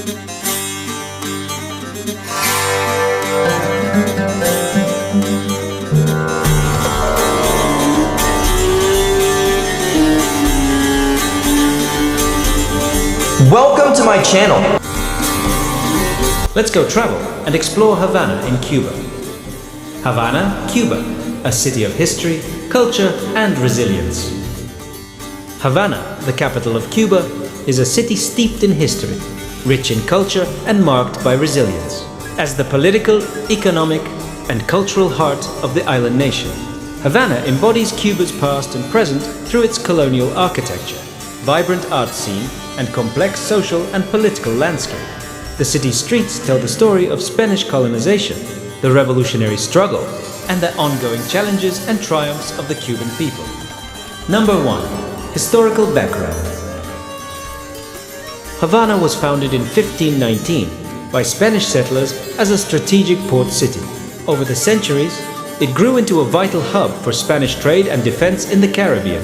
Welcome to my channel! Let's go travel and explore Havana in Cuba. Havana, Cuba, a city of history, culture and resilience. Havana, the capital of Cuba, is a city steeped in history, rich in culture and marked by resilience. As the political, economic and cultural heart of the island nation, Havana embodies Cuba's past and present through its colonial architecture, vibrant art scene and complex social and political landscape. The city's streets tell the story of Spanish colonization, the revolutionary struggle, and the ongoing challenges and triumphs of the Cuban people. Number 1. Historical background. Havana was founded in 1519 by Spanish settlers as a strategic port city. Over the centuries, it grew into a vital hub for Spanish trade and defense in the Caribbean.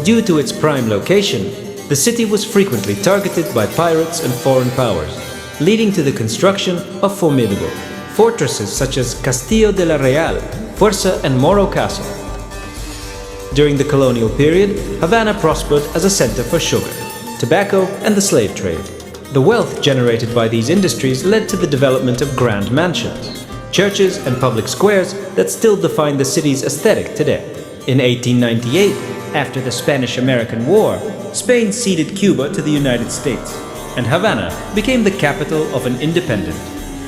Due to its prime location, the city was frequently targeted by pirates and foreign powers, leading to the construction of formidable fortresses such as Castillo de la Real, Fuerza and Morro Castle. During the colonial period, Havana prospered as a center for sugar, tobacco and the slave trade. The wealth generated by these industries led to the development of grand mansions, churches and public squares that still define the city's aesthetic today. In 1898, after the Spanish-American War, Spain ceded Cuba to the United States, and Havana became the capital of an independent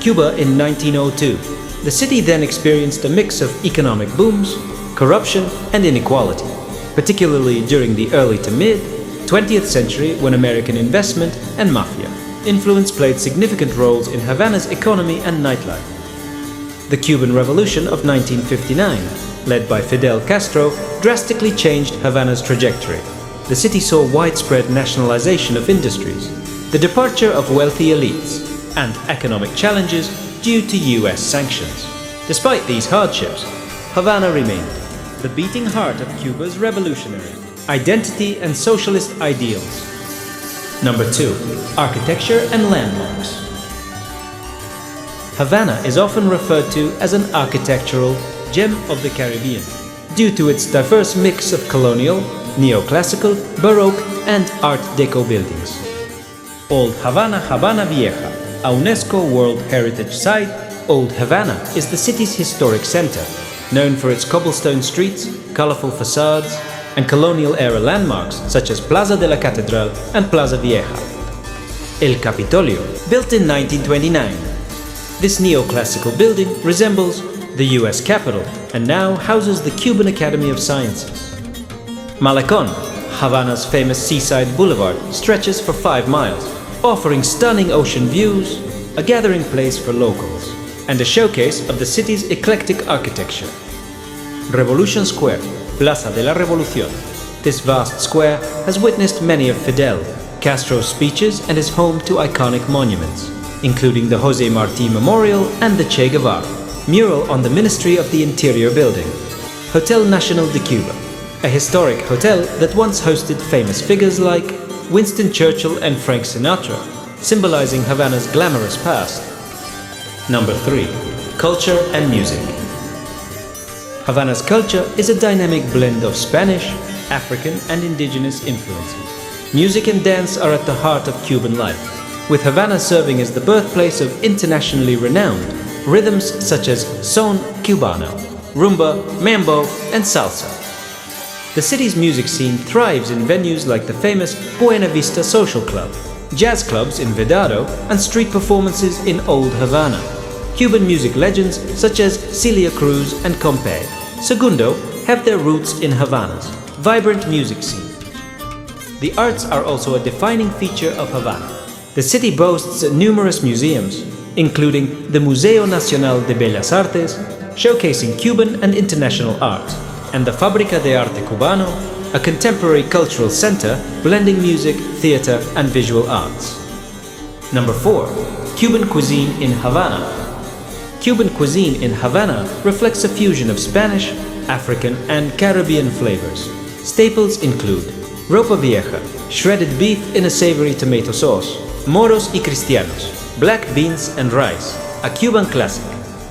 Cuba in 1902. The city then experienced a mix of economic booms, corruption and inequality, particularly during the early to mid-20th century when American investment and mafia influence played significant roles in Havana's economy and nightlife. The Cuban Revolution of 1959, led by Fidel Castro, drastically changed Havana's trajectory. The city saw widespread nationalization of industries, the departure of wealthy elites, and economic challenges due to US sanctions. Despite these hardships, Havana remained the beating heart of Cuba's revolutionary identity and socialist ideals. Number 2. Architecture and landmarks. Havana is often referred to as an architectural gem of the Caribbean due to its diverse mix of colonial, neoclassical, Baroque and Art Deco buildings. Old Havana, Habana Vieja, a UNESCO World Heritage Site, Old Havana is the city's historic center, known for its cobblestone streets, colorful facades, and colonial-era landmarks such as Plaza de la Catedral and Plaza Vieja. El Capitolio, built in 1929. This neoclassical building resembles the US Capitol and now houses the Cuban Academy of Sciences. Malecon, Havana's famous seaside boulevard, stretches for 5 miles, offering stunning ocean views, a gathering place for locals, and a showcase of the city's eclectic architecture. Revolution Square, Plaza de la Revolución. This vast square has witnessed many of Fidel Castro's speeches and is home to iconic monuments, including the José Martí Memorial and the Che Guevara mural on the Ministry of the Interior building. Hotel Nacional de Cuba, a historic hotel that once hosted famous figures like Winston Churchill and Frank Sinatra, symbolizing Havana's glamorous past. Number 3. Culture and music. Havana's culture is a dynamic blend of Spanish, African and indigenous influences. Music and dance are at the heart of Cuban life, with Havana serving as the birthplace of internationally renowned rhythms such as son cubano, rumba, mambo and salsa. The city's music scene thrives in venues like the famous Buena Vista Social Club, jazz clubs in Vedado, and street performances in Old Havana. Cuban music legends such as Celia Cruz and Compay Segundo have their roots in Havana's vibrant music scene. The arts are also a defining feature of Havana. The city boasts numerous museums, including the Museo Nacional de Bellas Artes, showcasing Cuban and international art, and the Fábrica de Arte Cubano, a contemporary cultural center blending music, theater, and visual arts. Number 4. Cuban cuisine in Havana. Cuban cuisine in Havana reflects a fusion of Spanish, African, and Caribbean flavors. Staples include ropa vieja, shredded beef in a savory tomato sauce, moros y cristianos, black beans and rice, a Cuban classic.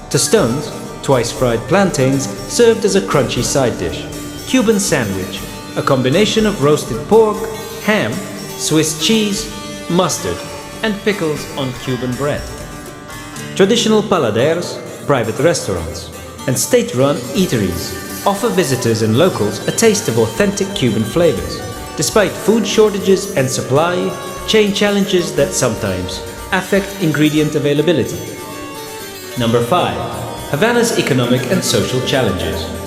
Tostones, twice fried plantains, served as a crunchy side dish. Cuban sandwich, a combination of roasted pork, ham, Swiss cheese, mustard, and pickles on Cuban bread. Traditional paladeros, private restaurants, and state-run eateries offer visitors and locals a taste of authentic Cuban flavors, despite food shortages and supply chain challenges that sometimes affect ingredient availability. Number 5. Havana's economic and social challenges.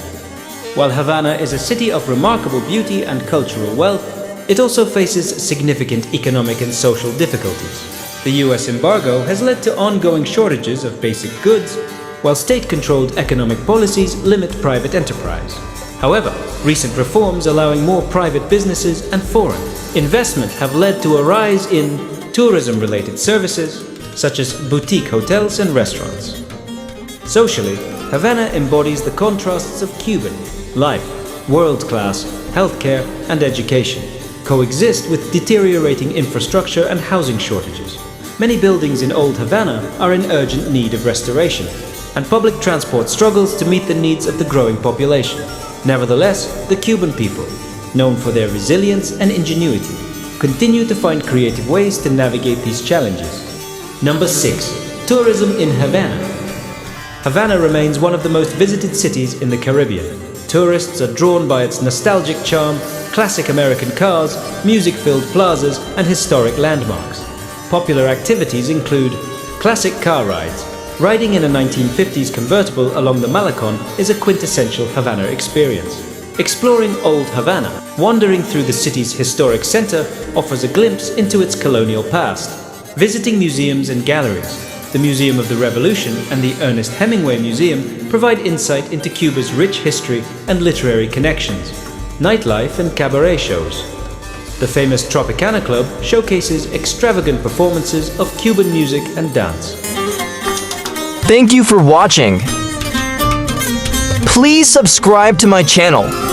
While Havana is a city of remarkable beauty and cultural wealth, it also faces significant economic and social difficulties. The US embargo has led to ongoing shortages of basic goods, while state-controlled economic policies limit private enterprise. However, recent reforms allowing more private businesses and foreign investment have led to a rise in tourism-related services, such as boutique hotels and restaurants. Socially, Havana embodies the contrasts of Cuban life, world-class healthcare and education, coexist with deteriorating infrastructure and housing shortages. Many buildings in Old Havana are in urgent need of restoration, and public transport struggles to meet the needs of the growing population. Nevertheless, the Cuban people, known for their resilience and ingenuity, continue to find creative ways to navigate these challenges. Number 6. Tourism in Havana. Havana remains one of the most visited cities in the Caribbean. Tourists are drawn by its nostalgic charm, classic American cars, music-filled plazas, and historic landmarks. Popular activities include classic car rides. Riding in a 1950s convertible along the Malecon is a quintessential Havana experience. Exploring Old Havana, wandering through the city's historic center offers a glimpse into its colonial past. Visiting museums and galleries, the Museum of the Revolution and the Ernest Hemingway Museum provide insight into Cuba's rich history and literary connections. Nightlife and cabaret shows. The famous Tropicana Club showcases extravagant performances of Cuban music and dance. Thank you for watching. Please subscribe to my channel.